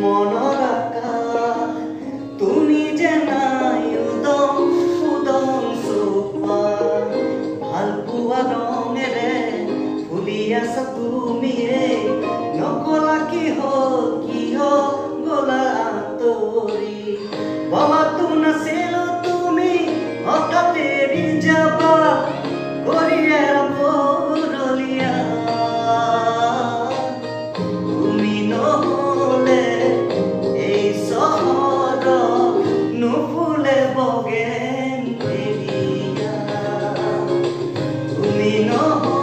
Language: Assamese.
মনৰ আকাশ তুমি যে নাই উদং উদং চোপা ভাল পোৱা ৰঙেৰে ফুলি আছা তুমি নকলা কি হ'ল কিয় গলা আঁতৰি ভবাতো নাছিলো তুমি হঠাৎ এৰি যাবা কৰি এৰা তুমি নহ'লে এই চহৰত নুফুলে বগেনভেলিয়া তুমি নহ'লে